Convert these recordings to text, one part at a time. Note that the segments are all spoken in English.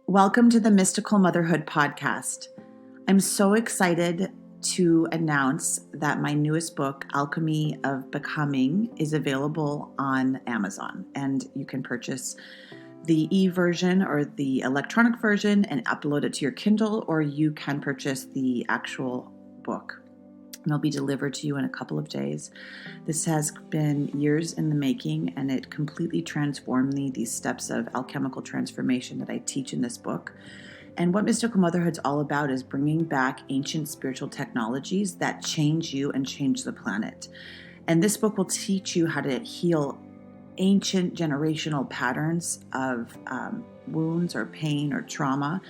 Welcome to the Mystical Motherhood podcast. I'm so excited to announce that my newest book, Alchemy of Becoming, is available on Amazon, and you can purchase the e-version or the electronic version and upload it to your Kindle, or you can purchase the actual book. And it'll be delivered to you in a couple of days. This has been years in the making, and it completely transformed me, these steps of alchemical transformation that I teach in this book. And what Mystical Motherhood's all about is bringing back ancient spiritual technologies that change you and change the planet. And this book will teach you how to heal ancient generational patterns of wounds or pain or trauma.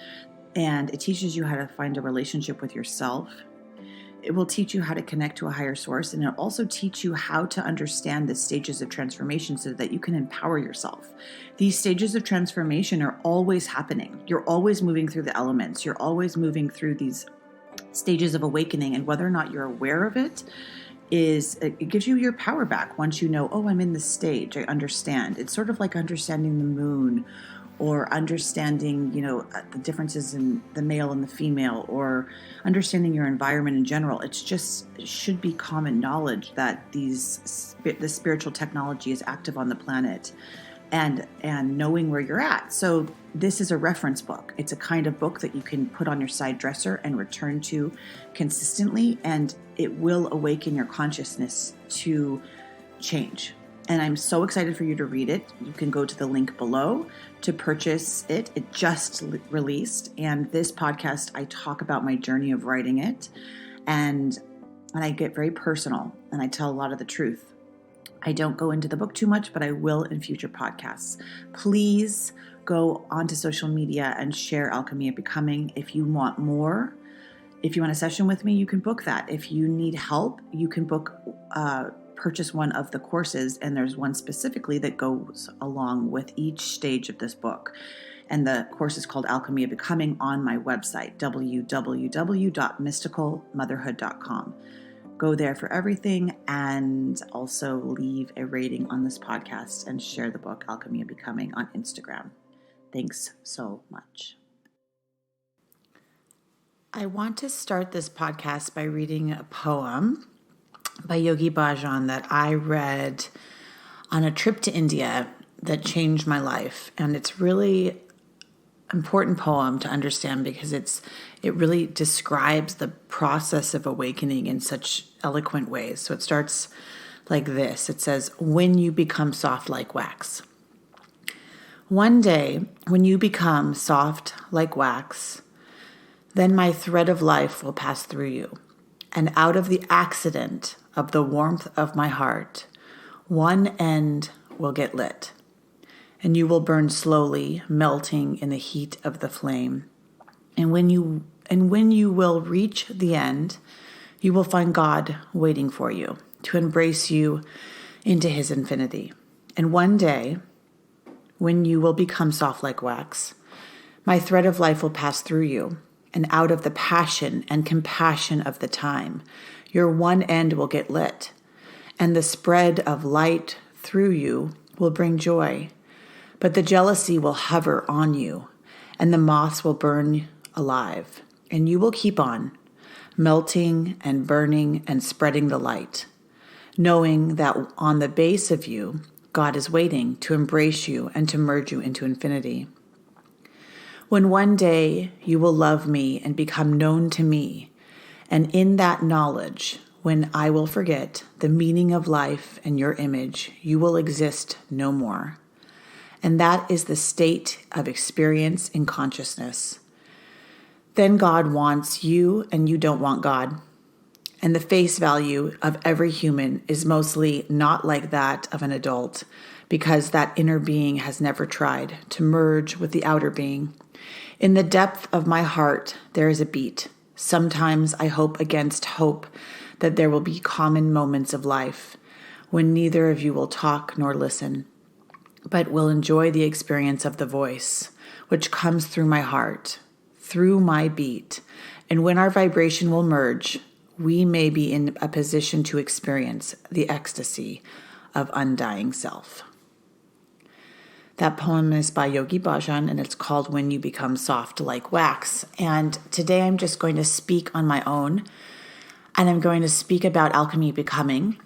And it teaches you how to find a relationship with yourself. It will teach you how to connect to a higher source, and it'll also teach you how to understand the stages of transformation so that you can empower yourself. These stages of transformation are always happening. You're always moving through the elements. You're always moving through these stages of awakening, and whether or not you're aware of it gives you your power back once you know, oh, I'm in this stage. I understand. It's sort of like understanding the moon, or understanding, the differences in the male and the female, or understanding your environment in general. It should be common knowledge that the spiritual technology is active on the planet, and knowing where you're at. So this is a reference book. It's a kind of book that you can put on your side dresser and return to consistently, and it will awaken your consciousness to change. And I'm so excited for you to read it. You can go to the link below to purchase it. It just released. And this podcast, I talk about my journey of writing it. And I get very personal, and I tell a lot of the truth. I don't go into the book too much, but I will in future podcasts. Please go onto social media and share Alchemy of Becoming. If you want more, if you want a session with me, you can book that. If you need help, you can purchase one of the courses, and there's one specifically that goes along with each stage of this book. And the course is called Alchemy of Becoming on my website, www.mysticalmotherhood.com. Go there for everything, and also leave a rating on this podcast and share the book Alchemy of Becoming on Instagram. Thanks so much. I want to start this podcast by reading a poem by Yogi Bhajan that I read on a trip to India that changed my life. And it's really important poem to understand because it really describes the process of awakening in such eloquent ways. So it starts like this. It says, "When you become soft like wax. One day, when you become soft like wax, then my thread of life will pass through you. And out of the accident of the warmth of my heart, one end will get lit, and you will burn slowly, melting in the heat of the flame. And when you will reach the end, you will find God waiting for you to embrace you into his infinity. And one day, when you will become soft like wax, my thread of life will pass through you, and out of the passion and compassion of the time, your one end will get lit, and the spread of light through you will bring joy. But the jealousy will hover on you, and the moths will burn alive, and you will keep on, melting and burning and spreading the light, knowing that on the base of you, God is waiting to embrace you and to merge you into infinity. When one day you will love me and become known to me, and in that knowledge, when I will forget the meaning of life and your image, you will exist no more. And that is the state of experience in consciousness. Then God wants you and you don't want God. And the face value of every human is mostly not like that of an adult, because that inner being has never tried to merge with the outer being. In the depth of my heart, there is a beat. Sometimes I hope against hope that there will be common moments of life when neither of you will talk nor listen, but will enjoy the experience of the voice, which comes through my heart, through my beat. And when our vibration will merge, we may be in a position to experience the ecstasy of undying self. That poem is by Yogi Bhajan, and it's called When You Become Soft Like Wax. And today I'm just going to speak on my own, and I'm going to speak about Alchemy of Becoming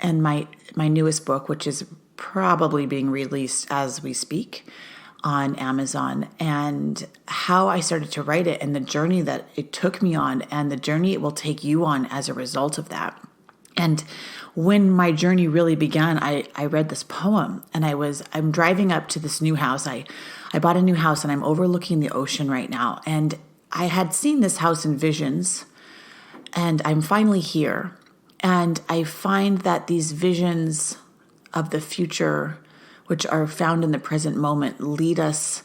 and my newest book, which is probably being released as we speak on Amazon, and how I started to write it and the journey that it took me on and the journey it will take you on as a result of that. And when my journey really began, I read this poem, and I'm driving up to this new house. I bought a new house, and I'm overlooking the ocean right now. And I had seen this house in visions, and I'm finally here. And I find that these visions of the future, which are found in the present moment, lead us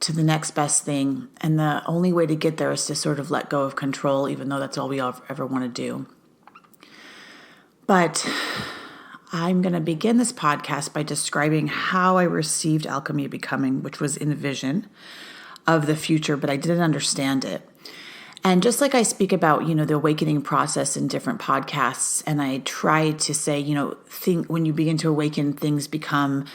to the next best thing. And the only way to get there is to sort of let go of control, even though that's all we ever want to do. But I'm going to begin this podcast by describing how I received Alchemy of Becoming, which was in a vision of the future, but I didn't understand it. And just like I speak about, the awakening process in different podcasts, and I try to say, when you begin to awaken, things become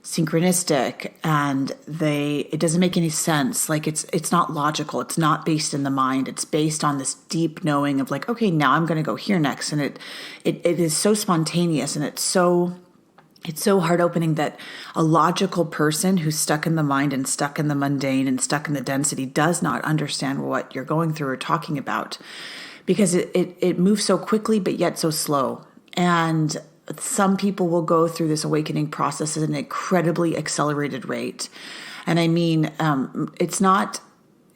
synchronistic, and it doesn't make any sense. Like it's not logical. It's not based in the mind. It's based on this deep knowing of like, okay, now I'm going to go here next. And it is so spontaneous, and it's so heart opening that a logical person who's stuck in the mind and stuck in the mundane and stuck in the density does not understand what you're going through or talking about, because it moves so quickly, but yet so slow. And some people will go through this awakening process at an incredibly accelerated rate. And I mean, it's not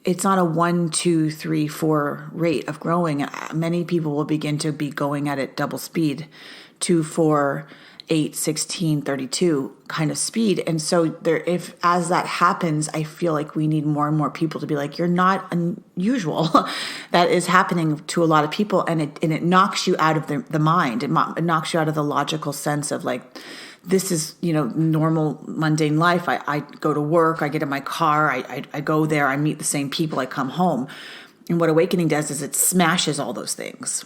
a 1, 2, 3, 4 rate of growing. Many people will begin to be going at it double speed, 2, 4, 8, 16, 32 kind of speed. And so as that happens, I feel like we need more and more people to be like, you're not unusual. That is happening to a lot of people. And it knocks you out of the mind. It knocks you out of the logical sense of like, this is, normal mundane life. I go to work, I get in my car, I go there, I meet the same people, I come home. And what awakening does is it smashes all those things.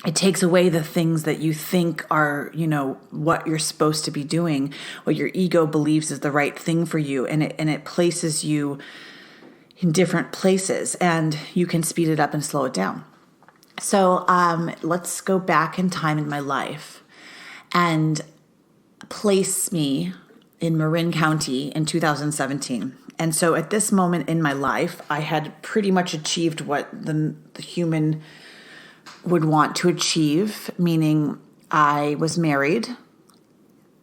It takes away the things that you think are, what you're supposed to be doing, what your ego believes is the right thing for you, and it places you in different places, and you can speed it up and slow it down. So let's go back in time in my life and place me in Marin County in 2017. And so at this moment in my life, I had pretty much achieved what the human would want to achieve, meaning I was married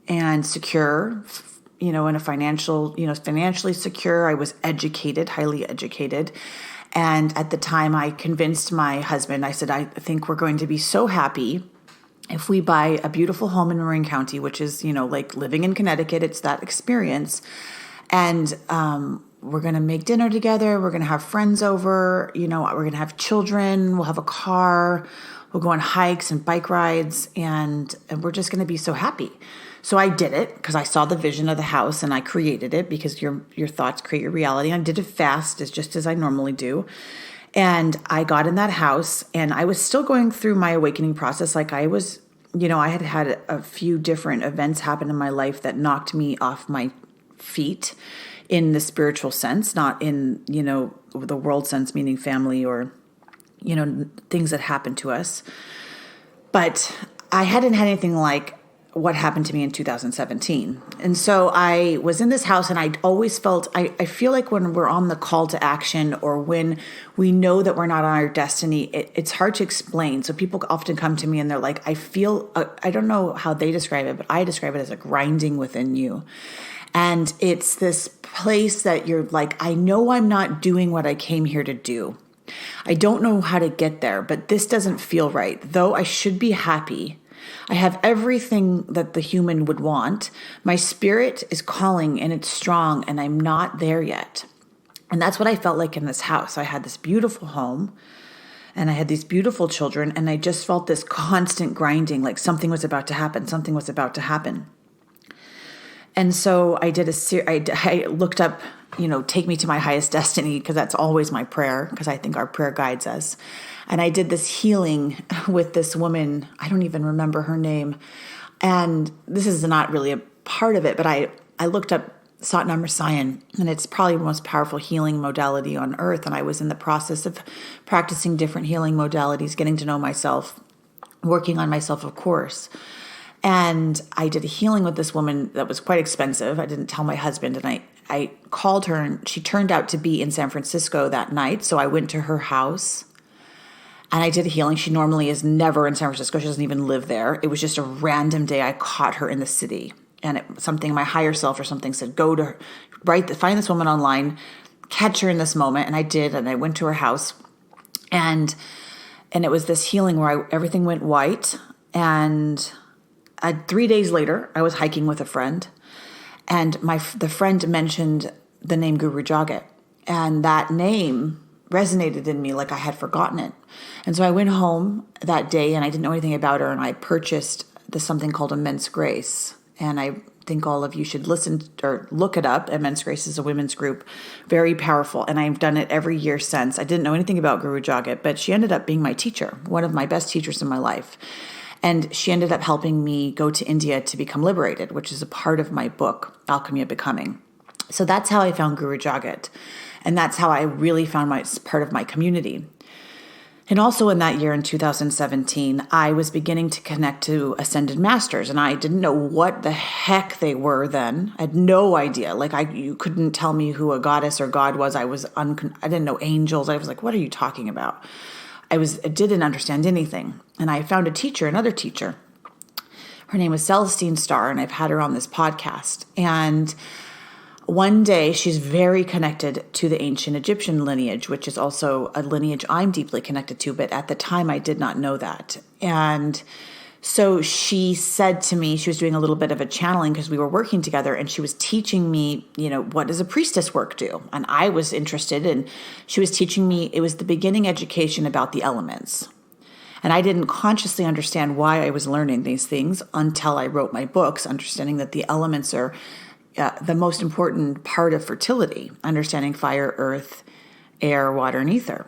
and secure, in a financially secure. I was educated, highly educated. And at the time I convinced my husband, I said, I think we're going to be so happy if we buy a beautiful home in Marin County, which is, like living in Connecticut. It's that experience. And we're going to make dinner together. We're going to have friends over. We're going to have children. We'll have a car. We'll go on hikes and bike rides. And we're just going to be so happy. So I did it because I saw the vision of the house, and I created it because your thoughts create your reality. I did it fast, just as I normally do. And I got in that house, and I was still going through my awakening process. Like I was, I had a few different events happen in my life that knocked me off my feet in the spiritual sense, not in, the world sense, meaning family or, things that happened to us. But I hadn't had anything like what happened to me in 2017. And so I was in this house, and I always felt, I feel like when we're on the call to action, or when we know that we're not on our destiny, it's hard to explain. So people often come to me and they're like, I feel, I don't know how they describe it, but I describe it as a grinding within you. And it's this place that you're like, I know I'm not doing what I came here to do. I don't know how to get there, but this doesn't feel right. Though I should be happy, I have everything that the human would want. My spirit is calling, and it's strong, and I'm not there yet. And that's what I felt like in this house. I had this beautiful home, and I had these beautiful children, and I just felt this constant grinding, like something was about to happen. Something was about to happen. And so I did I looked up, take me to my highest destiny, because that's always my prayer, because I think our prayer guides us. And I did this healing with this woman. I don't even remember her name. And this is not really a part of it, but I looked up Satnam Rasayan, and it's probably the most powerful healing modality on earth. And I was in the process of practicing different healing modalities, getting to know myself, working on myself, of course. And I did a healing with this woman that was quite expensive. I didn't tell my husband, and I called her, and she turned out to be in San Francisco that night. So I went to her house and I did a healing. She normally is never in San Francisco. She doesn't even live there. It was just a random day I caught her in the city. And something, my higher self or something said, go to her, find this woman online, catch her in this moment. And I did. And I went to her house. And it was this healing where everything went white. And 3 days later, I was hiking with a friend. And the friend mentioned the name Guru Jagat. And that name resonated in me like I had forgotten it. And so I went home that day, and I didn't know anything about her, and I purchased something called Immense Grace. And I think all of you should listen or look it up. Immense Grace is a women's group, very powerful. And I've done it every year since. I didn't know anything about Guru Jagat, but she ended up being my teacher, one of my best teachers in my life. And she ended up helping me go to India to become liberated, which is a part of my book, Alchemy of Becoming. So that's how I found Guru Jagat. And that's how I really found part of my community. And also in that year, in 2017, I was beginning to connect to ascended masters, and I didn't know what the heck they were then. I had no idea. You couldn't tell me who a goddess or god was. I didn't know angels. I was like, what are you talking about? I didn't understand anything. And I found another teacher. Her name was Celestine Starr, and I've had her on this podcast. And one day, she's very connected to the ancient Egyptian lineage, which is also a lineage I'm deeply connected to, but at the time I did not know that. And so she said to me, she was doing a little bit of a channeling because we were working together, and she was teaching me, what does a priestess work do? And I was interested, and she was teaching me, it was the beginning education about the elements. And I didn't consciously understand why I was learning these things until I wrote my books, understanding that the elements are the most important part of fertility, understanding fire, earth, air, water, and ether.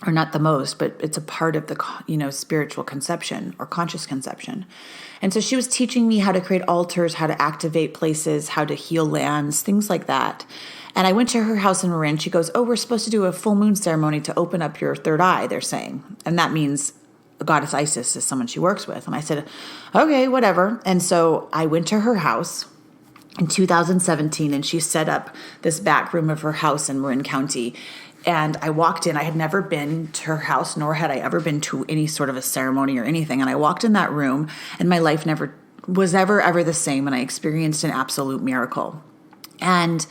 Or not the most, but it's a part of the, spiritual conception or conscious conception. And so she was teaching me how to create altars, how to activate places, how to heal lands, things like that. And I went to her house in Marin. She goes, we're supposed to do a full moon ceremony to open up your third eye, they're saying. And that means goddess Isis is someone she works with. And I said, okay, whatever. And so I went to her house in 2017, and she set up this back room of her house in Marin County. And I walked in. I had never been to her house, nor had I ever been to any sort of a ceremony or anything. And I walked in that room, and my life never was ever the same. And I experienced an absolute miracle. And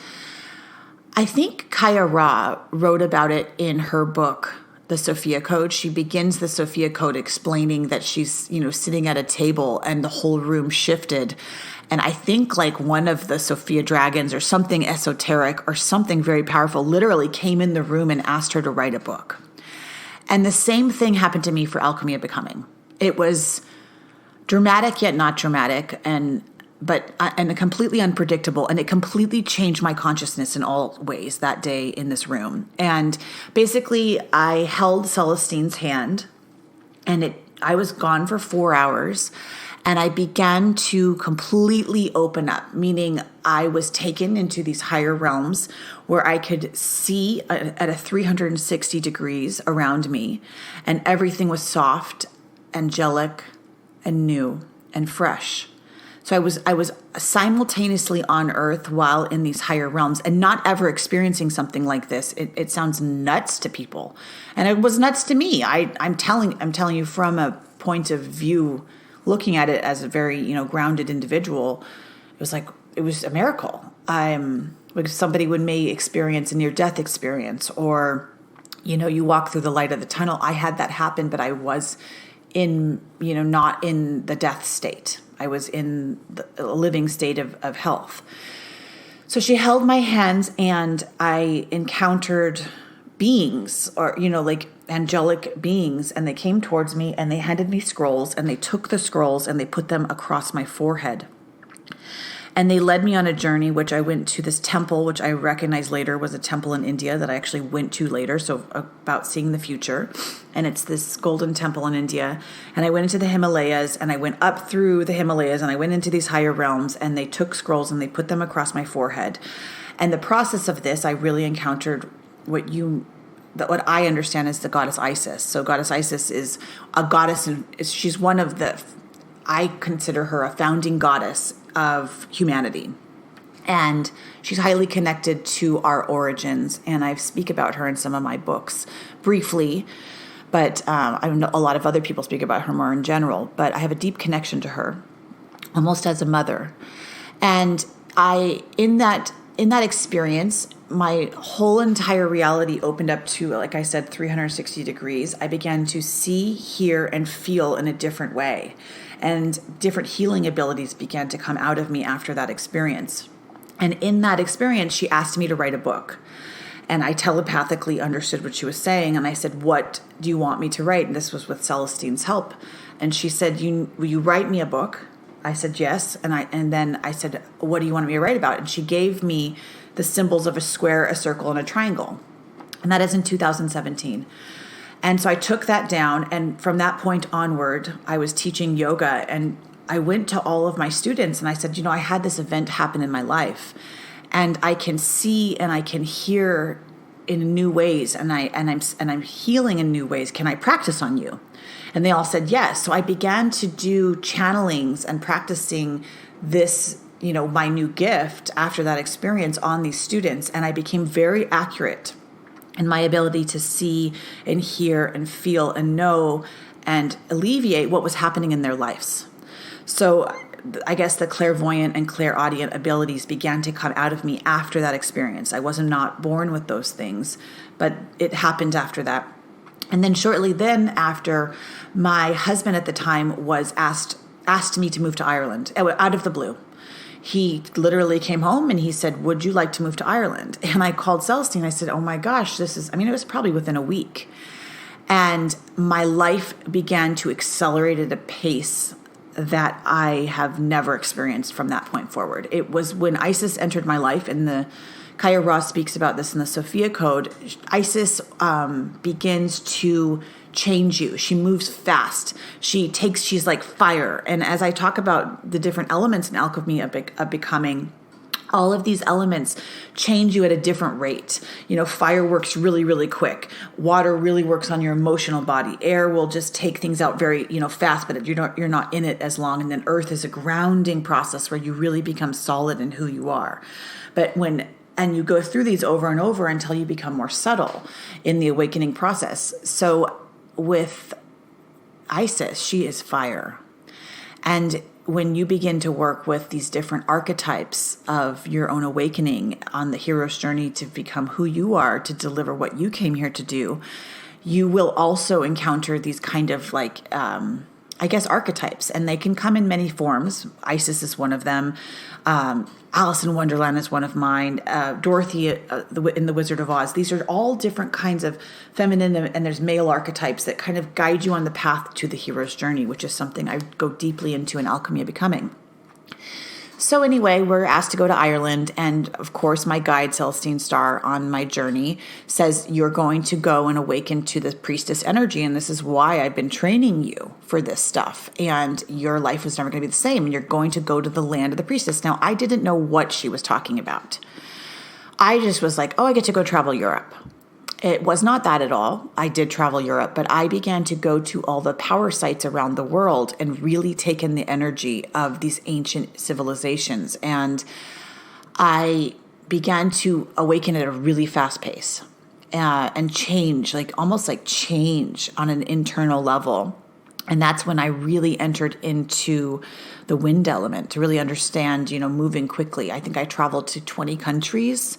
I think Kaya Ra wrote about it in her book, The Sophia Code. She begins the Sophia Code explaining that she's, sitting at a table and the whole room shifted. And I think one of the Sophia dragons or something esoteric or something very powerful literally came in the room and asked her to write a book. And the same thing happened to me for Alchemy of Becoming. It was dramatic yet not dramatic, and completely unpredictable. And it completely changed my consciousness in all ways that day in this room. And basically I held Celestine's hand, and I was gone for 4 hours. And I began to completely open up, meaning I was taken into these higher realms where I could see at a 360 degrees around me, and everything was soft, angelic, and new and fresh. So I was simultaneously on earth while in these higher realms, and not ever experiencing something like this. It sounds nuts to people, and it was nuts to me. I'm telling you from a point of view, looking at it as a very, grounded individual, it was a miracle. Somebody may experience a near-death experience, or, you walk through the light of the tunnel. I had that happen, but I was not in the death state. I was in the living state of health. So she held my hands, and I encountered beings, or, angelic beings, and they came towards me, and they handed me scrolls, and they took the scrolls and they put them across my forehead. And they led me on a journey, which I went to this temple, which I recognized later was a temple in India that I actually went to later. So about seeing the future. And it's this golden temple in India. And I went into the Himalayas, and I went up through the Himalayas, and I went into these higher realms, and they took scrolls and they put them across my forehead. And the process of this, I really encountered what I understand is the goddess Isis. So goddess Isis is a goddess, and she's one of I consider her a founding goddess of humanity. And she's highly connected to our origins. And I speak about her in some of my books briefly, but I know a lot of other people speak about her more in general, but I have a deep connection to her, almost as a mother. And in that experience, my whole entire reality opened up to, like I said, 360 degrees. I began to see, hear, and feel in a different way. And different healing abilities began to come out of me after that experience. And in that experience, she asked me to write a book. And I telepathically understood what she was saying. And I said, "What do you want me to write?" And this was with Celestine's help. And she said, "Will you write me a book?" I said, "Yes." And then I said, "What do you want me to write about?" And she gave me the symbols of a square, a circle, and a triangle. And that is in 2017. And so I took that down. And from that point onward, I was teaching yoga. And I went to all of my students and I said, I had this event happen in my life. And I can see and I can hear in new ways. And I'm healing in new ways. Can I practice on you? And they all said yes. So I began to do channelings and practicing this, my new gift after that experience on these students. And I became very accurate in my ability to see and hear and feel and know and alleviate what was happening in their lives. So I guess the clairvoyant and clairaudient abilities began to come out of me after that experience. I was not born with those things, but it happened after that. And then shortly after, my husband at the time was asked me to move to Ireland out of the blue. He literally came home and he said, "Would you like to move to Ireland?" And I called Celestine. I said, "Oh my gosh, it was probably within a week." And my life began to accelerate at a pace that I have never experienced from that point forward. It was when Isis entered my life, and the Kaya Ross speaks about this in the Sophia Code. Isis begins to change you. She moves fast. She's like fire. And as I talk about the different elements in Alchemy of Becoming, all of these elements change you at a different rate. Fire works really, really quick. Water really works on your emotional body. Air will just take things out very, fast, but you're not in it as long. And then earth is a grounding process where you really become solid in who you are. And you go through these over and over until you become more subtle in the awakening process. So with Isis, she is fire. And when you begin to work with these different archetypes of your own awakening on the hero's journey to become who you are, to deliver what you came here to do, you will also encounter these kind of archetypes. And they can come in many forms. Isis is one of them. Alice in Wonderland is one of mine. Dorothy in The Wizard of Oz. These are all different kinds of feminine and there's male archetypes that kind of guide you on the path to the hero's journey, which is something I go deeply into in Alchemy of Becoming. So anyway, we're asked to go to Ireland, and of course my guide, Celestine Starr, on my journey says, "You're going to go and awaken to the priestess energy, and this is why I've been training you for this stuff, and your life is never going to be the same, and you're going to go to the land of the priestess." Now, I didn't know what she was talking about. I just was like, I get to go travel Europe. It was not that at all. I did travel Europe, but I began to go to all the power sites around the world and really take in the energy of these ancient civilizations. And I began to awaken at a really fast pace and change, almost change on an internal level. And that's when I really entered into the wind element to really understand, moving quickly. I think I traveled to 20 countries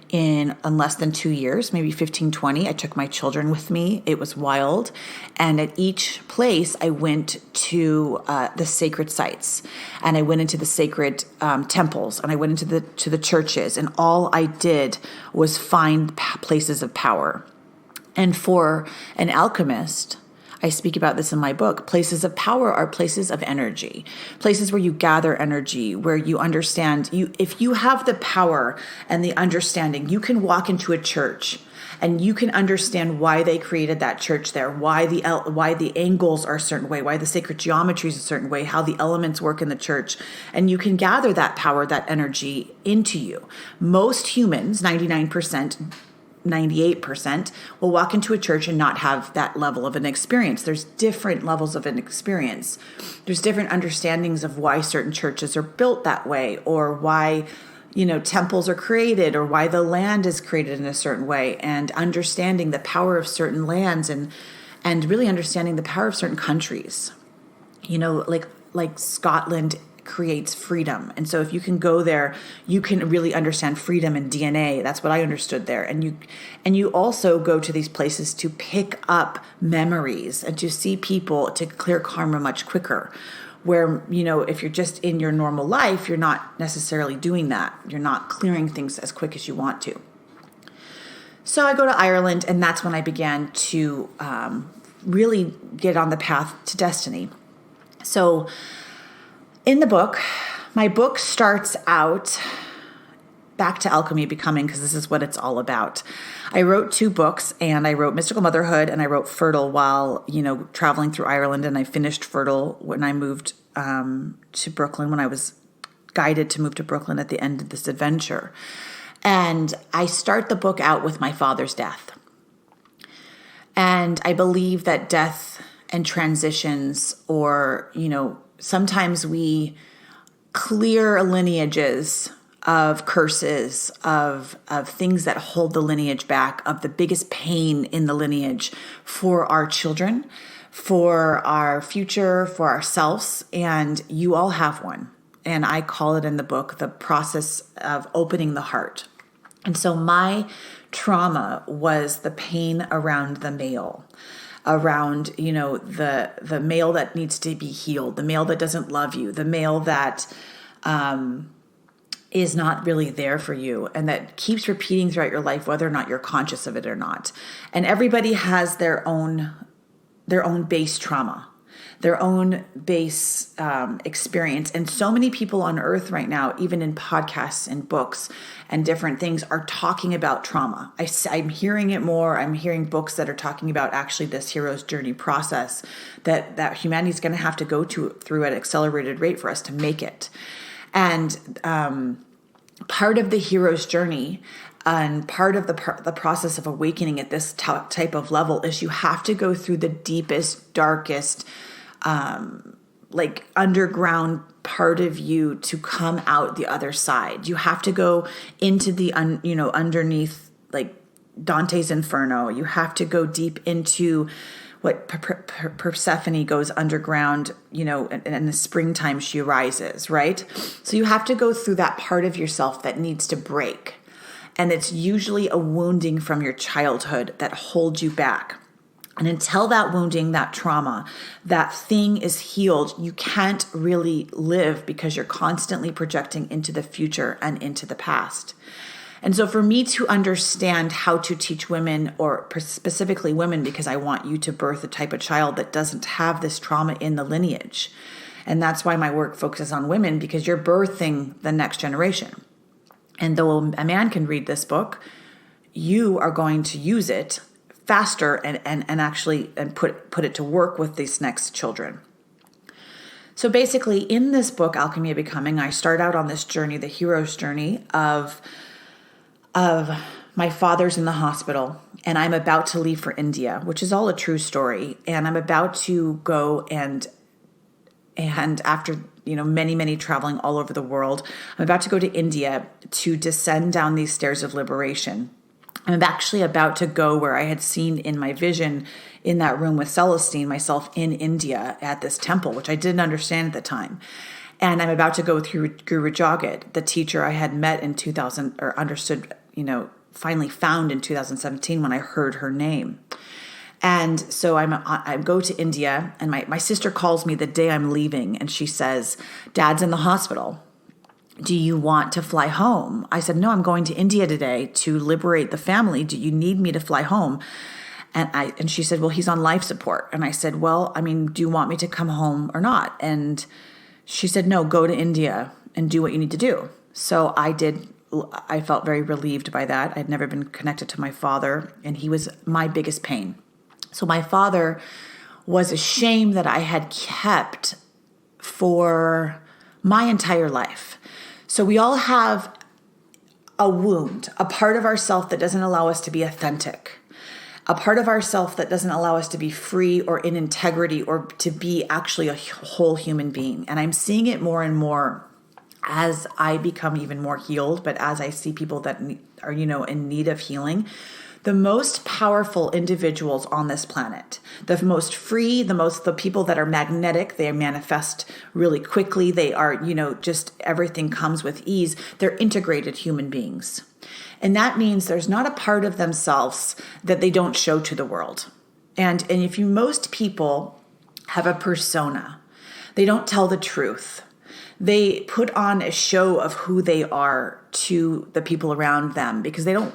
in less than 2 years, maybe 15, 20. I took my children with me. It was wild. And at each place, I went to the sacred sites, and I went into the sacred temples, and I went into the churches. And all I did was find places of power. And for an alchemist, I speak about this in my book. Places of power are places of energy, places where you gather energy, where you understand. If you have the power and the understanding, you can walk into a church and you can understand why they created that church there, why the angles are a certain way, why the sacred geometry is a certain way, how the elements work in the church, and you can gather that power, that energy into you. Most humans, 99%, 98% will walk into a church and not have that level of an experience. There's different levels of an experience. There's different understandings of why certain churches are built that way, or why, temples are created, or why the land is created in a certain way, and understanding the power of certain lands and really understanding the power of certain countries. Like Scotland creates freedom. And so if you can go there, you can really understand freedom and DNA. That's what I understood there. And you also go to these places to pick up memories and to see people, to clear karma much quicker. Where, if you're just in your normal life, you're not necessarily doing that. You're not clearing things as quick as you want to. So I go to Ireland, and that's when I began to really get on the path to destiny. So in the book, my book starts out back to Alchemy of Becoming, because this is what it's all about. I wrote 2 books, and I wrote Mystical Motherhood and I wrote Fertile while, traveling through Ireland, and I finished Fertile when I moved to Brooklyn, when I was guided to move to Brooklyn at the end of this adventure. And I start the book out with my father's death. And I believe that death and transitions, or, sometimes we clear lineages of curses, of things that hold the lineage back, of the biggest pain in the lineage for our children, for our future, for ourselves. And you all have one. And I call it in the book the process of opening the heart. And so my trauma was the pain around the male, around, the male that needs to be healed, the male that doesn't love you, the male that is not really there for you, and that keeps repeating throughout your life, whether or not you're conscious of it or not. And everybody has their own base trauma, their own base experience. And so many people on earth right now, even in podcasts and books and different things, are talking about trauma. I'm hearing it more. I'm hearing books that are talking about actually this hero's journey process that humanity is going to have to go through at accelerated rate for us to make it. And part of the hero's journey and part of the process of awakening at this type of level is you have to go through the deepest, darkest, underground part of you to come out the other side. You have to go into the, underneath, like Dante's Inferno. You have to go deep into what Persephone goes underground, and in the springtime she rises, right? So you have to go through that part of yourself that needs to break. And it's usually a wounding from your childhood that holds you back. And until that wounding, that trauma, that thing is healed, you can't really live, because you're constantly projecting into the future and into the past. And so for me to understand how to teach women, or specifically women, because I want you to birth a type of child that doesn't have this trauma in the lineage. And that's why my work focuses on women, because you're birthing the next generation. And though a man can read this book, you are going to use it faster and actually put it to work with these next children. So basically in this book, Alchemy of Becoming, I start out on this journey, the hero's journey of my father's in the hospital, and I'm about to leave for India, which is all a true story. And I'm about to go and after, many traveling all over the world, I'm about to go to India to descend down these stairs of liberation. I'm actually about to go where I had seen in my vision in that room with Celestine, myself in India at this temple, which I didn't understand at the time. And I'm about to go through Guru Jagat, the teacher I had met in 2000, or understood, finally found in 2017 when I heard her name. And so I go to India, and my sister calls me the day I'm leaving, and she says, "Dad's in the hospital. Do you want to fly home?" I said, "No, I'm going to India today to liberate the family. Do you need me to fly home?" And she said, well, he's on life support. And I said, well, I mean, do you want me to come home or not? And she said, no, go to India and do what you need to do. So I did. I felt very relieved by that. I'd never been connected to my father, and he was my biggest pain. So my father was a shame that I had kept for my entire life. So we all have a wound, a part of ourself that doesn't allow us to be authentic, a part of ourself that doesn't allow us to be free or in integrity or to be actually a whole human being. And I'm seeing it more and more as I become even more healed, but as I see people that are, in need of healing. The most powerful individuals on this planet, the most free, the people that are magnetic, they manifest really quickly. They are, just everything comes with ease. They're integrated human beings. And that means there's not a part of themselves that they don't show to the world. And if most people have a persona, they don't tell the truth. They put on a show of who they are to the people around them because they don't,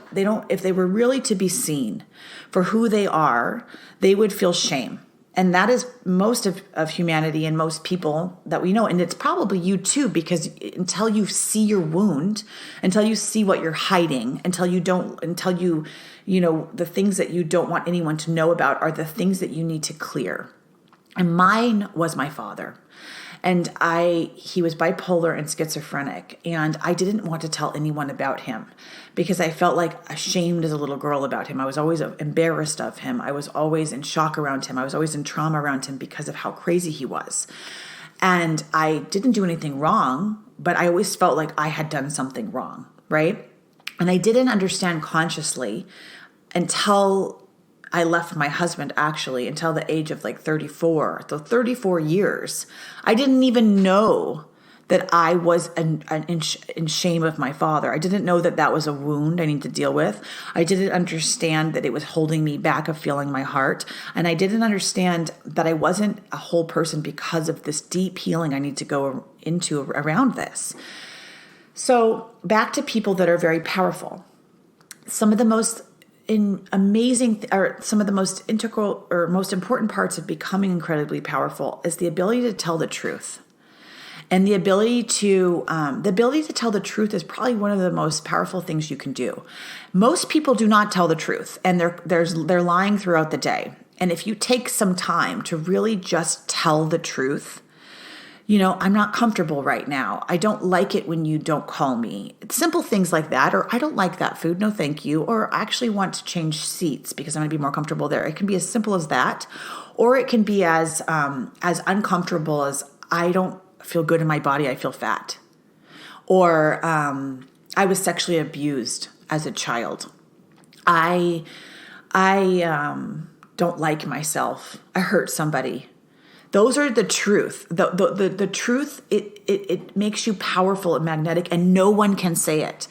if they were really to be seen for who they are, they would feel shame. And that is most of humanity and most people that we know. And it's probably you too, because until you see your wound, until you see what you're hiding, until you, the things that you don't want anyone to know about are the things that you need to clear. And mine was my father. And he was bipolar and schizophrenic, and I didn't want to tell anyone about him because I felt like ashamed as a little girl about him. I was always embarrassed of him. I was always in shock around him. I was always in trauma around him because of how crazy he was. And I didn't do anything wrong, but I always felt like I had done something wrong, right? And I didn't understand consciously until I left my husband, actually, until the age of 34. So 34 years. I didn't even know that I was in shame of my father. I didn't know that was a wound I need to deal with. I didn't understand that it was holding me back of feeling my heart. And I didn't understand that I wasn't a whole person because of this deep healing I need to go into around this. So back to people that are very powerful. Some of the most some of the most integral or most important parts of becoming incredibly powerful is the ability to tell the truth. And the ability to tell the truth is probably one of the most powerful things you can do. Most people do not tell the truth, and they're lying throughout the day. And if you take some time to really just tell the truth, I'm not comfortable right now. I don't like it when you don't call me. Simple things like that, or I don't like that food, no thank you, or I actually want to change seats because I'm going to be more comfortable there. It can be as simple as that, or it can be as uncomfortable as I don't feel good in my body, I feel fat. Or I was sexually abused as a child. I don't like myself. I hurt somebody. Those are the truth. The truth, it makes you powerful and magnetic, and no one can say it.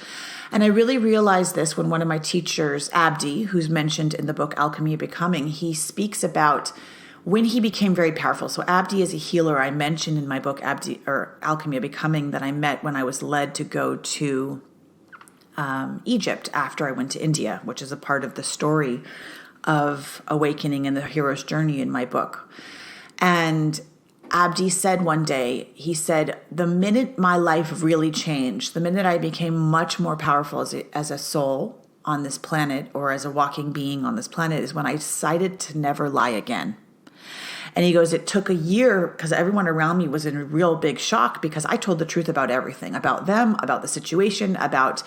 And I really realized this when one of my teachers, Abdi, who's mentioned in the book Alchemy of Becoming, he speaks about when he became very powerful. So Abdi is a healer I mentioned in my book Alchemy of Becoming that I met when I was led to go to Egypt after I went to India, which is a part of the story of awakening and the hero's journey in my book. And Abdi said one day, he said, the minute my life really changed, the minute I became much more powerful as a soul on this planet or as a walking being on this planet is when I decided to never lie again. And he goes, it took a year because everyone around me was in a real big shock because I told the truth about everything, about them, about the situation, about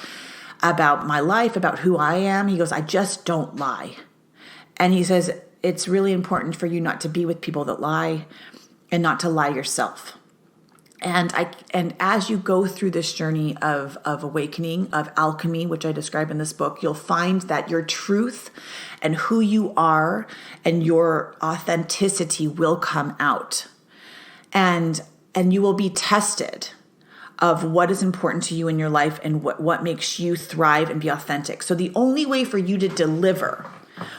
my life, about who I am. He goes, I just don't lie. And he says, it's really important for you not to be with people that lie and not to lie yourself. And as you go through this journey of awakening, of alchemy, which I describe in this book, you'll find that your truth and who you are and your authenticity will come out. And you will be tested of what is important to you in your life and what makes you thrive and be authentic. So the only way for you to deliver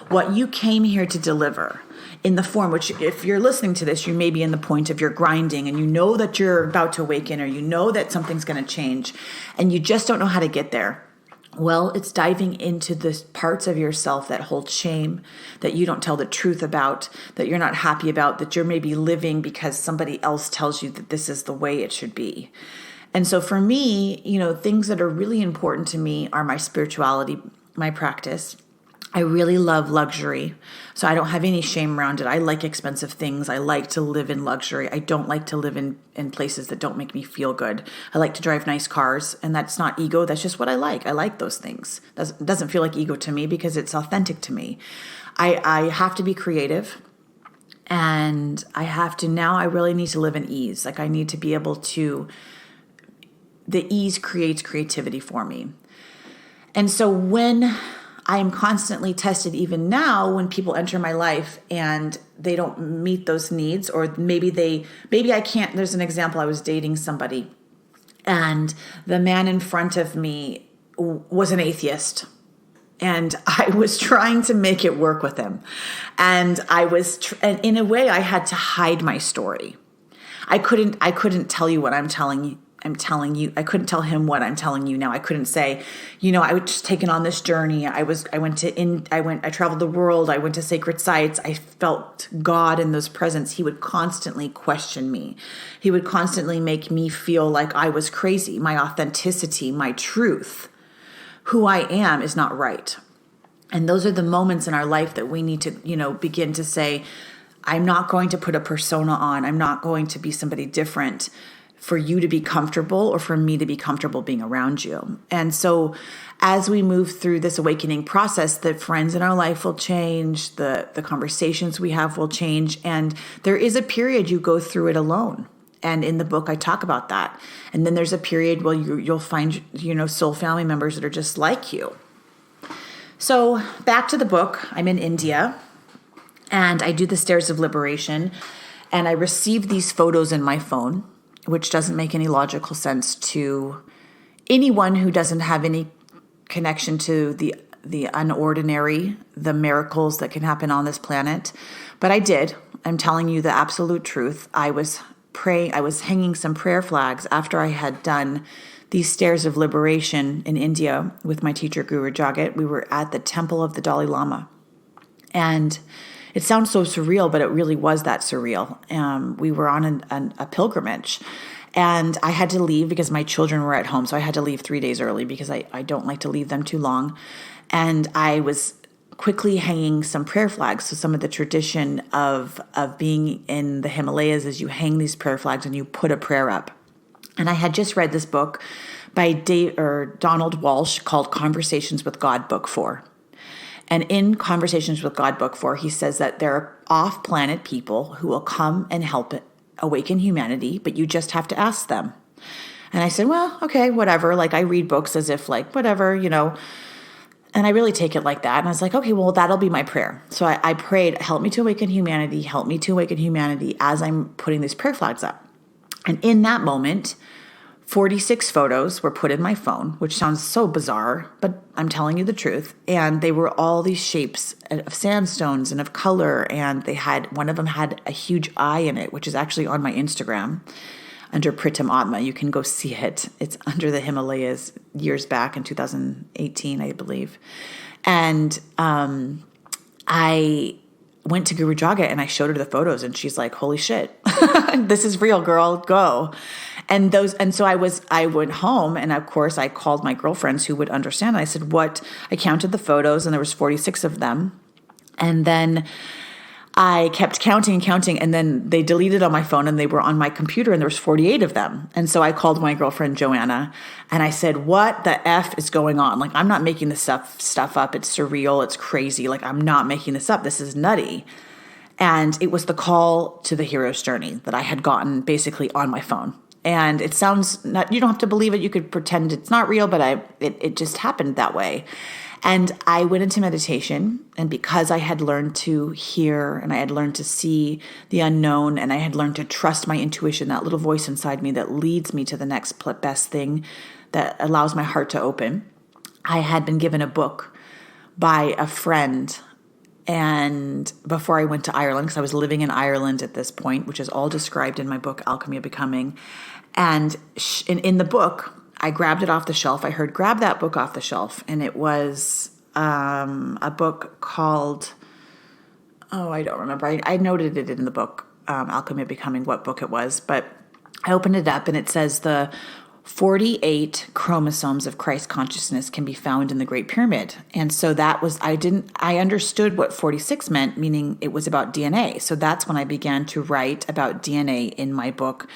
what you came here to deliver in the form, which if you're listening to this, you may be in the point of your grinding and you know that you're about to awaken or you know that something's going to change and you just don't know how to get there. Well, it's diving into the parts of yourself that hold shame, that you don't tell the truth about, that you're not happy about, that you're maybe living because somebody else tells you that this is the way it should be. And so for me, things that are really important to me are my spirituality, my practice. I really love luxury, so I don't have any shame around it. I like expensive things. I like to live in luxury. I don't like to live in places that don't make me feel good. I like to drive nice cars, and that's not ego. That's just what I like. I like those things. It doesn't feel like ego to me because it's authentic to me. I have to be creative, and I really need to live in ease. Like I need to be able to, the ease creates creativity for me. And so when I am constantly tested, even now, when people enter my life and they don't meet those needs, or maybe I can't. There's an example. I was dating somebody and the man in front of me was an atheist, and I was trying to make it work with him. And and in a way I had to hide my story. I couldn't tell you what I'm telling you. I couldn't tell him what I'm telling you now. I couldn't say, I was just taken on this journey. I traveled the world. I went to sacred sites. I felt God in those presence. He would constantly question me. He would constantly make me feel like I was crazy. My authenticity, my truth, who I am is not right. And those are the moments in our life that we need to, begin to say, I'm not going to put a persona on. I'm not going to be somebody different for you to be comfortable or for me to be comfortable being around you. And so as we move through this awakening process, the friends in our life will change, the conversations we have will change, and there is a period you go through it alone. And in the book, I talk about that. And then there's a period where you'll find, soul family members that are just like you. So back to the book, I'm in India, and I do the Stairs of Liberation, and I receive these photos in my phone, which doesn't make any logical sense to anyone who doesn't have any connection to the unordinary, the miracles that can happen on this planet. But I did. I'm telling you the absolute truth. I was praying. I was hanging some prayer flags after I had done these Stairs of Liberation in India with my teacher, Guru Jagat. We were at the temple of the Dalai Lama. And it sounds so surreal, but it really was that surreal. We were on a pilgrimage, and I had to leave because my children were at home. So I had to leave 3 days early because I don't like to leave them too long. And I was quickly hanging some prayer flags. So some of the tradition of being in the Himalayas is you hang these prayer flags and you put a prayer up. And I had just read this book by Donald Walsh called Conversations with God, Book 4. And in Conversations with God, Book 4, he says that there are off-planet people who will come and help awaken humanity, but you just have to ask them. And I said, well, okay, whatever. Like I read books as if like, whatever, and I really take it like that. And I was like, okay, well, that'll be my prayer. So I prayed, help me to awaken humanity, as I'm putting these prayer flags up. And in that moment, 46 photos were put in my phone, which sounds so bizarre, but I'm telling you the truth. And they were all these shapes of sandstones and of color. And one of them had a huge eye in it, which is actually on my Instagram under Pritam Atma. You can go see it. It's under the Himalayas years back in 2018, I believe. And I went to Guru Jagat and I showed her the photos, and she's like, holy shit, this is real, girl, go. And so I went home, and of course I called my girlfriends who would understand. I said, I counted the photos, and there was 46 of them. And then I kept counting, and then they deleted on my phone, and they were on my computer, and there was 48 of them. And so I called my girlfriend Joanna, and I said, what the F is going on? Like, I'm not making this stuff up. It's surreal. It's crazy. Like, I'm not making this up. This is nutty. And it was the call to the hero's journey that I had gotten basically on my phone. And it sounds you don't have to believe it. You could pretend it's not real, but it just happened that way. And I went into meditation, and because I had learned to hear and I had learned to see the unknown, and I had learned to trust my intuition, that little voice inside me that leads me to the next best thing that allows my heart to open, I had been given a book by a friend. And before I went to Ireland, because I was living in Ireland at this point, which is all described in my book, Alchemy of Becoming. And in the book, I grabbed it off the shelf. I heard, grab that book off the shelf. And it was a book called, I don't remember. I noted it in the book, Alchemy of Becoming, what book it was. But I opened it up and it says the 48 chromosomes of Christ consciousness can be found in the Great Pyramid. And so that was, I understood what 46 meant, meaning it was about DNA. So that's when I began to write about DNA in my book,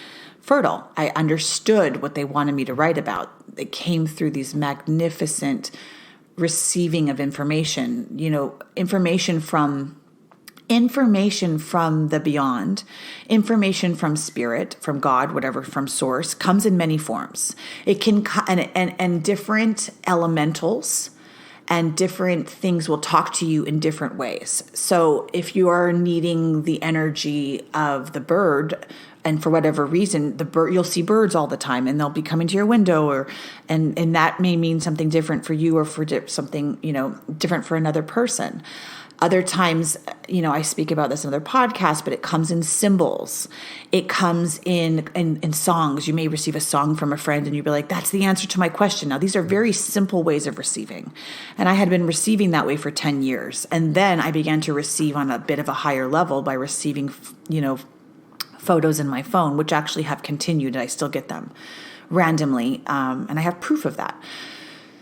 Fertile. I understood what they wanted me to write about. It came through these magnificent receiving of information, information from the beyond, information from spirit, from God, whatever, from source, comes in many forms. It can, and different elementals and different things will talk to you in different ways. So if you are needing the energy of the bird, and for whatever reason, you'll see birds all the time, and they'll be coming to your window, and that may mean something different for you, or for something different for another person. Other times, I speak about this in other podcasts, but it comes in symbols. It comes in songs. You may receive a song from a friend and you'll be like, that's the answer to my question. Now, these are very simple ways of receiving. And I had been receiving that way for 10 years. And then I began to receive on a bit of a higher level by receiving, photos in my phone, which actually have continued, and I still get them randomly. And I have proof of that.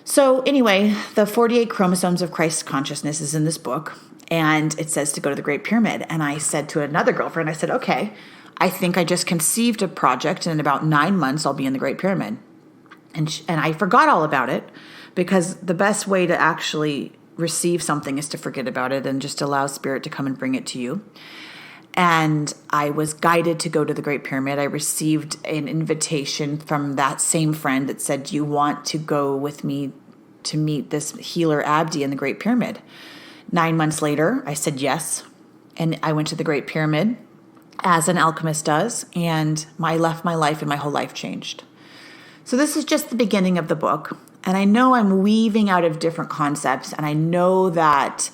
So anyway, the 48 chromosomes of Christ consciousness is in this book, and it says to go to the Great Pyramid. And I said to another girlfriend, I said, okay, I think I just conceived a project, and in about 9 months, I'll be in the Great Pyramid. And I forgot all about it, because the best way to actually receive something is to forget about it and just allow spirit to come and bring it to you. And I was guided to go to the Great Pyramid. I received an invitation from that same friend that said, do you want to go with me to meet this healer Abdi in the Great Pyramid? 9 months later, I said yes. And I went to the Great Pyramid, as an alchemist does, and I left my life, and my whole life changed. So this is just the beginning of the book. And I know I'm weaving out of different concepts, and I know that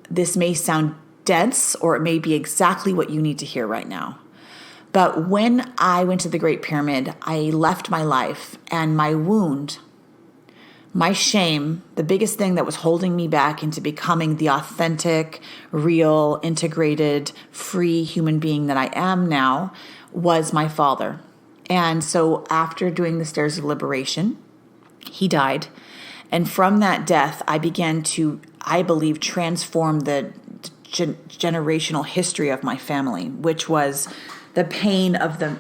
this may sound dense, or it may be exactly what you need to hear right now. But when I went to the Great Pyramid, I left my life, and my wound, my shame, the biggest thing that was holding me back into becoming the authentic, real, integrated, free human being that I am now, was my father. And so after doing the Stairs of Liberation, he died. And from that death, I began to, I believe, transform the generational history of my family, which was the pain of the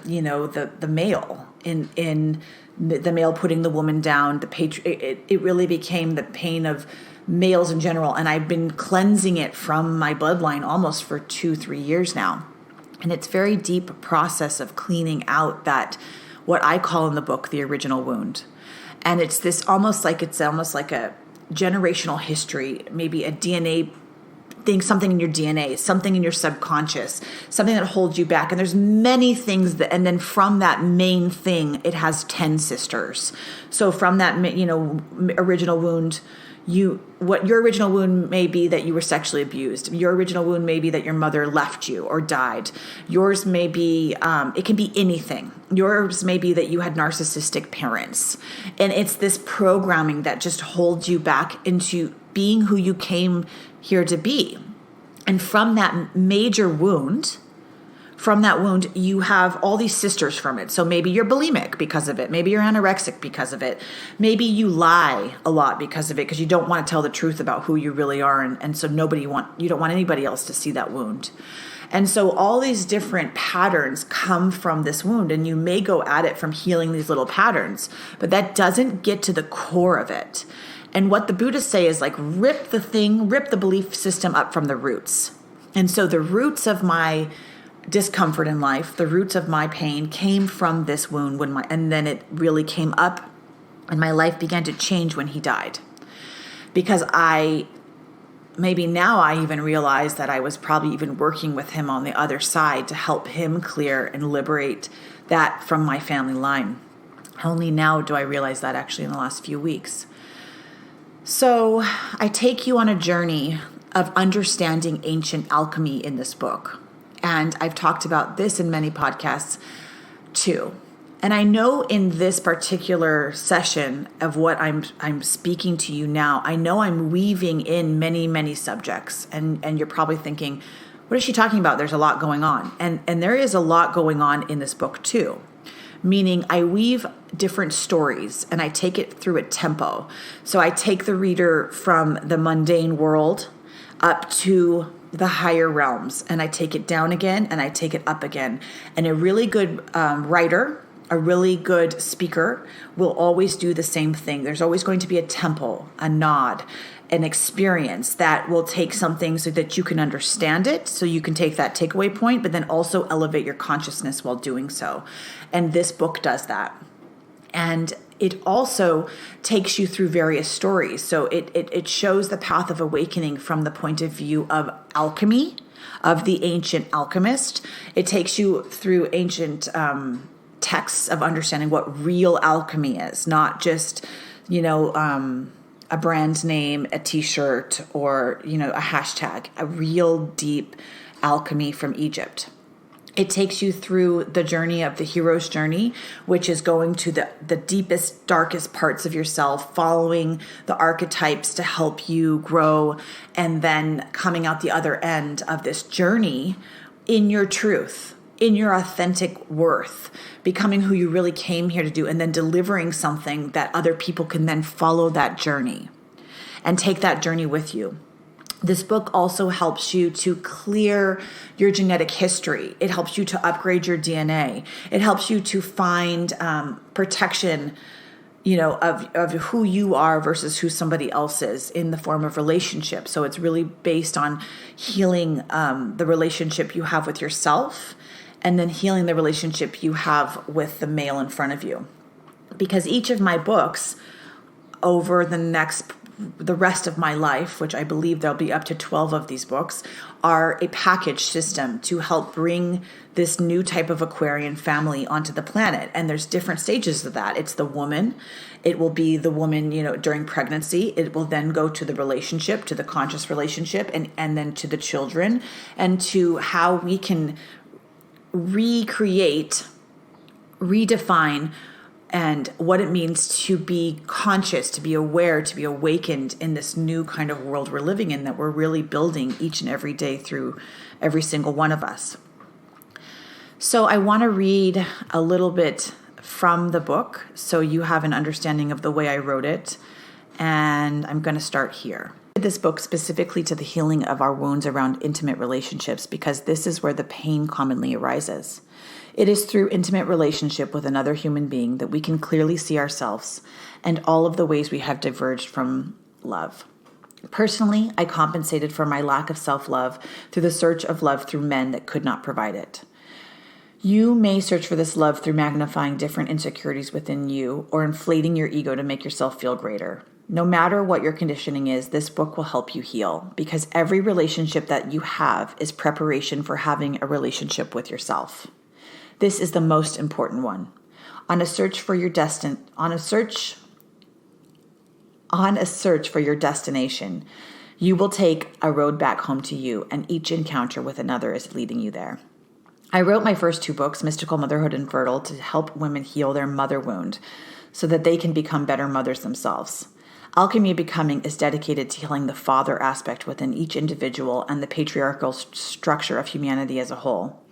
male in the male putting the woman down. It really became the pain of males in general, and I've been cleansing it from my bloodline almost for 2-3 years now. And it's very deep process of cleaning out that, what I call in the book, the original wound. And it's almost like a generational history, maybe a DNA thing, something in your DNA, something in your subconscious, something that holds you back. And there's many things and then from that main thing, it has 10 sisters. So from that, original wound, what your original wound may be that you were sexually abused. Your original wound may be that your mother left you or died. Yours may be, it can be anything. Yours may be that you had narcissistic parents. And it's this programming that just holds you back into being who you came here to be. And from that major wound, you have all these sisters from it. So maybe you're bulimic because of it. Maybe you're anorexic because of it. Maybe you lie a lot because of it, because you don't want to tell the truth about who you really are. And so you don't want anybody else to see that wound. And so all these different patterns come from this wound, and you may go at it from healing these little patterns, but that doesn't get to the core of it. And what the Buddhists say is rip the belief system up from the roots. And so the roots of my discomfort in life, the roots of my pain came from this wound and then it really came up, and my life began to change when he died. Because maybe now I even realize that I was probably even working with him on the other side to help him clear and liberate that from my family line. Only now do I realize that, actually, in the last few weeks. So I take you on a journey of understanding ancient alchemy in this book. And I've talked about this in many podcasts too. And I know in this particular session of what I'm speaking to you now, I know I'm weaving in many, many subjects. And you're probably thinking, what is she talking about? There's a lot going on. And there is a lot going on in this book too. Meaning I weave different stories and I take it through a tempo. So I take the reader from the mundane world up to the higher realms, and I take it down again and I take it up again. And a really good writer, a really good speaker will always do the same thing. There's always going to be a tempo, a nod, an experience that will take something so that you can understand it, so you can take that takeaway point, but then also elevate your consciousness while doing so. And this book does that. And it also takes you through various stories. So it shows the path of awakening from the point of view of alchemy, of the ancient alchemist. It takes you through ancient texts of understanding what real alchemy is, not just, a brand name, a t-shirt, or, a hashtag, a real deep alchemy from Egypt. It takes you through the journey of the hero's journey, which is going to the deepest, darkest parts of yourself, following the archetypes to help you grow, and then coming out the other end of this journey in your truth, in your authentic worth, becoming who you really came here to do, and then delivering something that other people can then follow that journey and take that journey with you. This book also helps you to clear your genetic history. It helps you to upgrade your DNA. It helps you to find protection, of who you are versus who somebody else is in the form of relationships. So it's really based on healing the relationship you have with yourself, and then healing the relationship you have with the male in front of you. Because each of my books over the rest of my life, which I believe there'll be up to 12 of these books, are a package system to help bring this new type of Aquarian family onto the planet. And there's different stages of that. It's the woman. It will be the woman, during pregnancy. It will then go to the relationship, to the conscious relationship, and then to the children, and to how we can recreate, redefine, and what it means to be conscious, to be aware, to be awakened in this new kind of world we're living in, that we're really building each and every day through every single one of us. So I want to read a little bit from the book so you have an understanding of the way I wrote it. And I'm going to start here. This book specifically to the healing of our wounds around intimate relationships, because this is where the pain commonly arises. It is through intimate relationship with another human being that we can clearly see ourselves and all of the ways we have diverged from love. Personally, I compensated for my lack of self-love through the search of love through men that could not provide it. You may search for this love through magnifying different insecurities within you or inflating your ego to make yourself feel greater. No matter what your conditioning is, this book will help you heal, because every relationship that you have is preparation for having a relationship with yourself. This is the most important one. On a search for your destination, you will take a road back home to you, and each encounter with another is leading you there. I wrote my first 2 books, Mystical Motherhood and Fertile, to help women heal their mother wound so that they can become better mothers themselves. Alchemy of Becoming is dedicated to healing the father aspect within each individual and the patriarchal structure of humanity as a whole.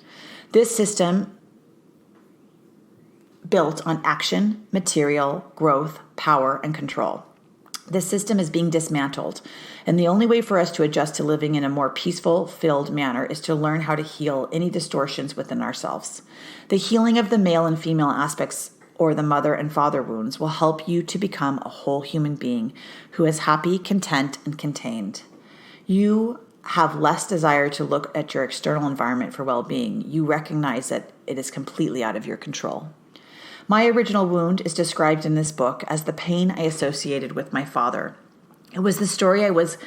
This system built on action, material, growth, power, and control. This system is being dismantled, and the only way for us to adjust to living in a more peaceful, filled manner is to learn how to heal any distortions within ourselves. The healing of the male and female aspects, or the mother and father wounds, will help you to become a whole human being who is happy, content, and contained. You have less desire to look at your external environment for well-being. You recognize that it is completely out of your control. My original wound is described in this book as the pain I associated with my father. It was the story I was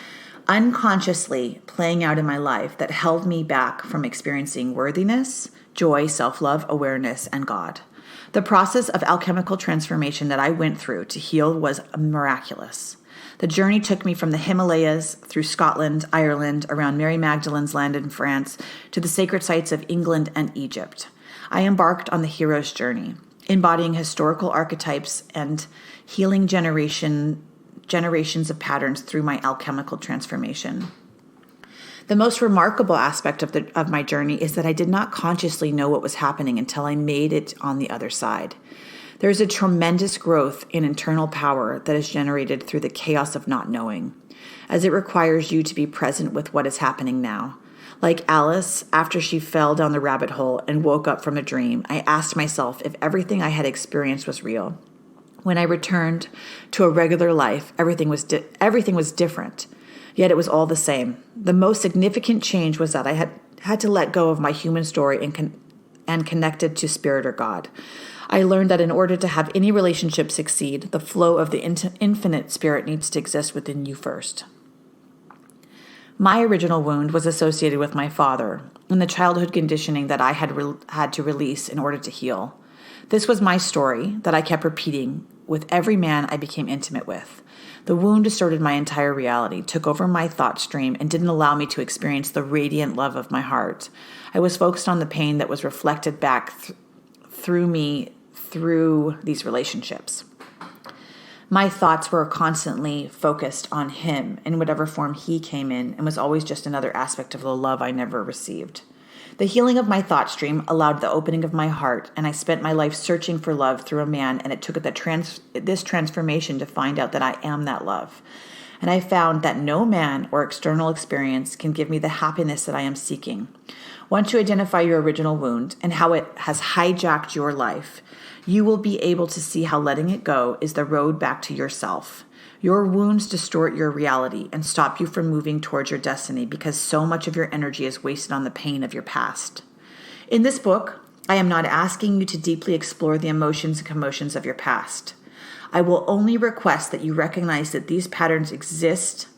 unconsciously playing out in my life that held me back from experiencing worthiness, joy, self-love, awareness, and God. The process of alchemical transformation that I went through to heal was miraculous. The journey took me from the Himalayas, through Scotland, Ireland, around Mary Magdalene's land in France, to the sacred sites of England and Egypt. I embarked on the hero's journey. embodying historical archetypes and healing generations of patterns through my alchemical transformation. The most remarkable aspect of my journey is that I did not consciously know what was happening until I made it on the other side. There is a tremendous growth in internal power that is generated through the chaos of not knowing, as it requires you to be present with what is happening now. Like Alice, after she fell down the rabbit hole and woke up from a dream, I asked myself if everything I had experienced was real. When I returned to a regular life, everything was different, yet it was all the same. The most significant change was that I had to let go of my human story and connected to spirit or God. I learned that in order to have any relationship succeed, the flow of the infinite spirit needs to exist within you first. My original wound was associated with my father and the childhood conditioning that I had to release in order to heal. This was my story that I kept repeating with every man I became intimate with. The wound distorted my entire reality, took over my thought stream, and didn't allow me to experience the radiant love of my heart. I was focused on the pain that was reflected back through me through these relationships. My thoughts were constantly focused on him in whatever form he came in, and was always just another aspect of the love I never received. The healing of my thought stream allowed the opening of my heart, and I spent my life searching for love through a man, and it took this transformation to find out that I am that love. And I found that no man or external experience can give me the happiness that I am seeking. Once you identify your original wound and how it has hijacked your life, you will be able to see how letting it go is the road back to yourself. Your wounds distort your reality and stop you from moving towards your destiny because so much of your energy is wasted on the pain of your past. In this book, I am not asking you to deeply explore the emotions and commotions of your past. I will only request that you recognize that these patterns exist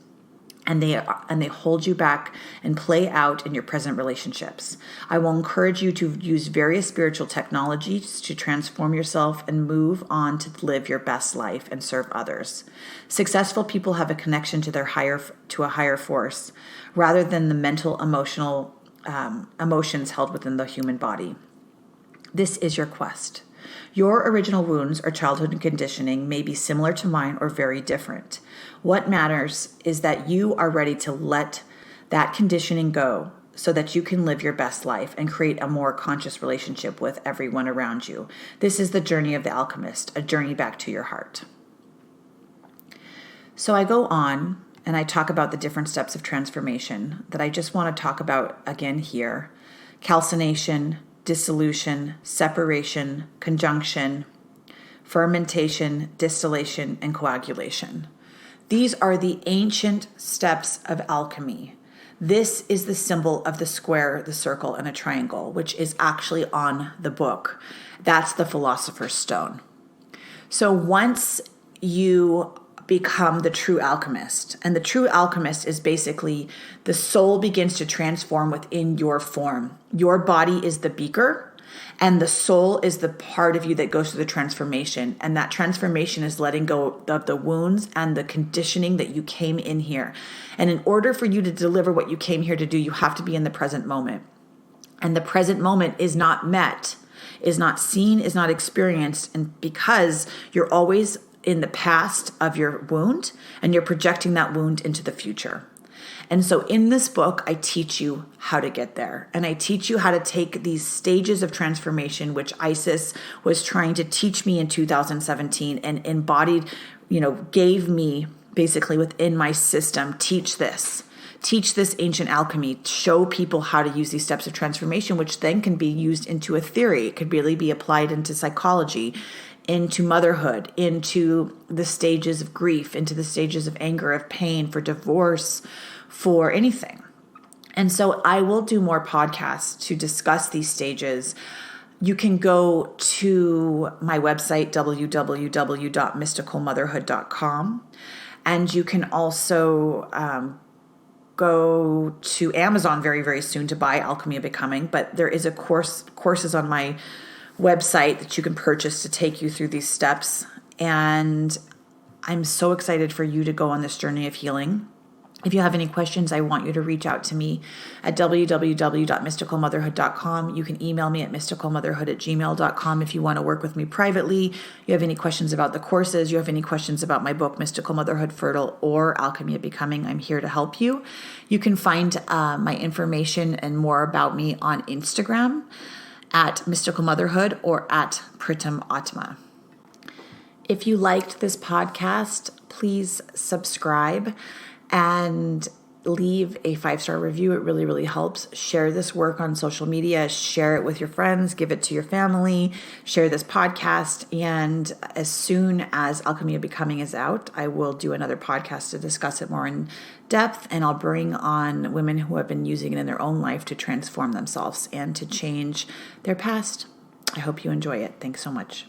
and they hold you back and play out in your present relationships. I will encourage you to use various spiritual technologies to transform yourself and move on to live your best life and serve others. Successful people have a connection to a higher force rather than the mental, emotional emotions held within the human body. This is your quest. Your original wounds or childhood conditioning may be similar to mine or very different. What matters is that you are ready to let that conditioning go so that you can live your best life and create a more conscious relationship with everyone around you. This is the journey of the alchemist, a journey back to your heart. So I go on and I talk about the different steps of transformation that I just want to talk about again here. Calcination, dissolution, separation, conjunction, fermentation, distillation, and coagulation. These are the ancient steps of alchemy. This is the symbol of the square, the circle, and a triangle, which is actually on the book. That's the Philosopher's Stone. So once you become the true alchemist, and the true alchemist is basically the soul begins to transform within your form. Your body is the beaker, and the soul is the part of you that goes through the transformation. And that transformation is letting go of the wounds and the conditioning that you came in here. And in order for you to deliver what you came here to do, you have to be in the present moment. And the present moment is not met, is not seen, is not experienced. And because you're always in the past of your wound and you're projecting that wound into the future. And so in this book, I teach you how to get there. And I teach you how to take these stages of transformation, which Isis was trying to teach me in 2017 and embodied, gave me basically within my system, teach this ancient alchemy, show people how to use these steps of transformation, which then can be used into a theory. It could really be applied into psychology, into motherhood, into the stages of grief, into the stages of anger, of pain, for divorce, for anything. And so I will do more podcasts to discuss these stages. You can go to my website, www.mysticalmotherhood.com. And you can also go to Amazon very, very soon to buy Alchemy of Becoming. But there is courses on my website that you can purchase to take you through these steps. And I'm so excited for you to go on this journey of healing. If you have any questions, I want you to reach out to me at www.mysticalmotherhood.com. You can email me at mysticalmotherhood@gmail.com if you want to work with me privately. You have any questions about the courses, you have any questions about my book, Mystical Motherhood, Fertile, or Alchemy of Becoming, I'm here to help you. You can find my information and more about me on Instagram at Mystical Motherhood or at Pritam Atma. If you liked this podcast, please subscribe and leave a 5-star review. It really, really helps. Share this work on social media. Share it with your friends. Give it to your family. Share this podcast. And as soon as Alchemy of Becoming is out, I will do another podcast to discuss it more in depth. And I'll bring on women who have been using it in their own life to transform themselves and to change their past. I hope you enjoy it. Thanks so much.